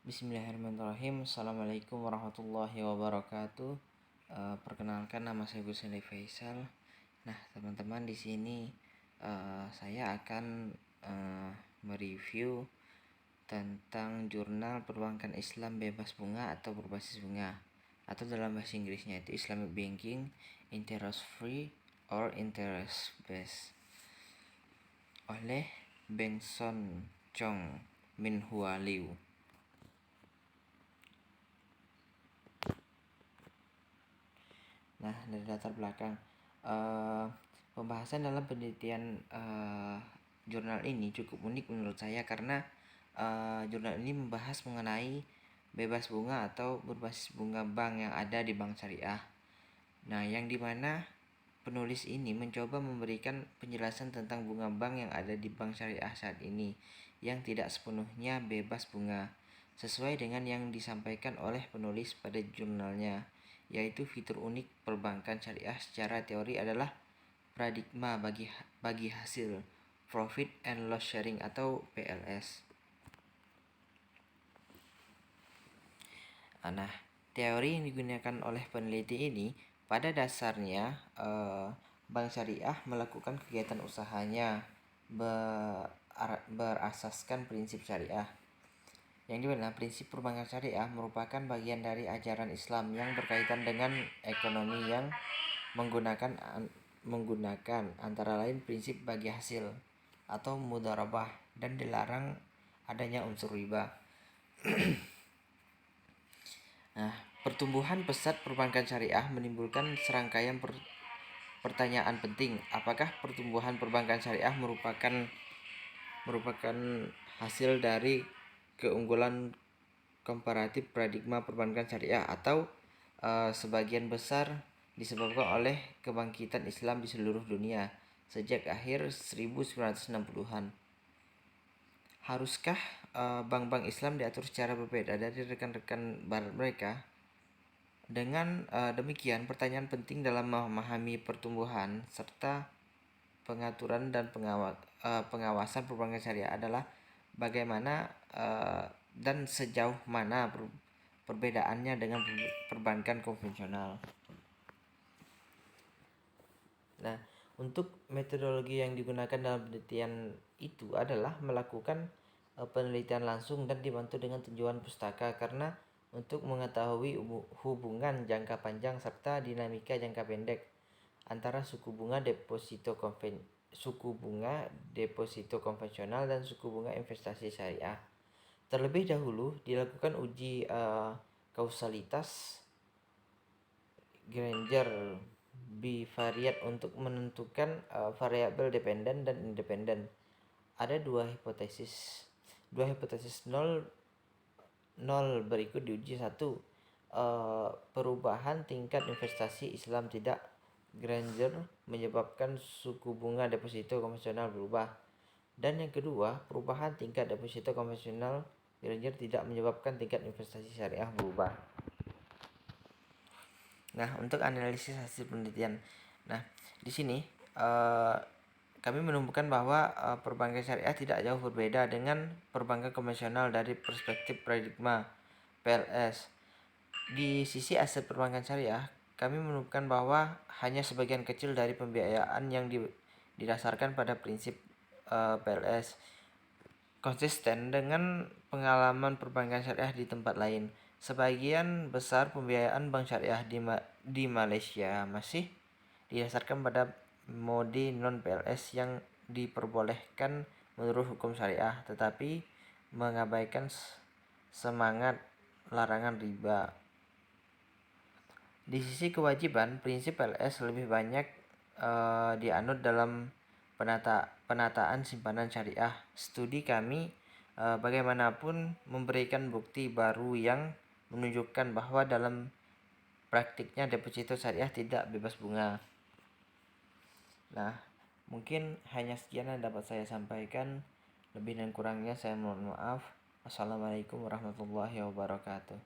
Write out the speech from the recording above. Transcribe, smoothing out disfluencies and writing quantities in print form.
Bismillahirrahmanirrahim. Assalamualaikum warahmatullahi wabarakatuh. Perkenalkan, nama saya Gus Faisal. Nah, teman-teman, di sini saya akan mereview tentang jurnal perbankan Islam bebas bunga atau berbasis bunga, atau dalam bahasa Inggrisnya itu Islamic Banking Interest Free or Interest Based, oleh Benson Chong Min Hua Liu. Nah, dari latar belakang pembahasan dalam penelitian jurnal ini cukup unik menurut saya, karena jurnal ini membahas mengenai bebas bunga atau berbasis bunga bank yang ada di bank syariah. Nah, yang dimana penulis ini mencoba memberikan penjelasan tentang bunga bank yang ada di bank syariah saat ini yang tidak sepenuhnya bebas bunga, sesuai dengan yang disampaikan oleh penulis pada jurnalnya, yaitu fitur unik perbankan syariah secara teori adalah paradigma bagi hasil profit and loss sharing atau PLS. Nah, teori yang digunakan oleh peneliti ini pada dasarnya bank syariah melakukan kegiatan usahanya berasaskan prinsip syariah, yang dimana prinsip perbankan syariah merupakan bagian dari ajaran Islam yang berkaitan dengan ekonomi yang menggunakan antara lain prinsip bagi hasil atau mudharabah, dan dilarang adanya unsur riba. Nah, pertumbuhan pesat perbankan syariah menimbulkan serangkaian pertanyaan penting. Apakah pertumbuhan perbankan syariah merupakan hasil dari keunggulan komparatif paradigma perbankan syariah, atau sebagian besar disebabkan oleh kebangkitan Islam di seluruh dunia sejak akhir 1960-an. Haruskah bank-bank Islam diatur secara berbeda dari rekan-rekan barat mereka? Dengan demikian, pertanyaan penting dalam memahami pertumbuhan serta pengaturan dan pengawasan perbankan syariah adalah bagaimana dan sejauh mana perbedaannya dengan perbankan konvensional. Nah, untuk metodologi yang digunakan dalam penelitian itu adalah melakukan penelitian langsung dan dibantu dengan tinjauan pustaka, karena untuk mengetahui hubungan jangka panjang serta dinamika jangka pendek antara suku bunga deposito konvensional dan suku bunga investasi syariah. Terlebih dahulu dilakukan uji kausalitas Granger bivariat untuk menentukan variabel dependen dan independen. Ada dua hipotesis nol berikut diuji. 1. Perubahan tingkat investasi Islam tidak Granger menyebabkan suku bunga deposito konvensional berubah. Dan yang kedua, perubahan tingkat deposito konvensional Granger tidak menyebabkan tingkat investasi syariah berubah. Nah, untuk analisis hasil penelitian. Nah, di sini kami menemukan bahwa perbankan syariah tidak jauh berbeda dengan perbankan konvensional dari perspektif paradigma PLS. Di sisi aset perbankan syariah, kami menemukan bahwa hanya sebagian kecil dari pembiayaan yang didasarkan pada prinsip PLS konsisten dengan pengalaman perbankan syariah di tempat lain. Sebagian besar pembiayaan bank syariah di Malaysia masih didasarkan pada mode non-PLS yang diperbolehkan menurut hukum syariah, tetapi mengabaikan semangat larangan riba. Di sisi kewajiban, prinsip PLS lebih banyak dianut dalam penataan simpanan syariah. Studi kami bagaimanapun memberikan bukti baru yang menunjukkan bahwa dalam praktiknya deposito syariah tidak bebas bunga. Nah, mungkin hanya sekian yang dapat saya sampaikan. Lebih dan kurangnya saya mohon maaf. Wassalamualaikum warahmatullahi wabarakatuh.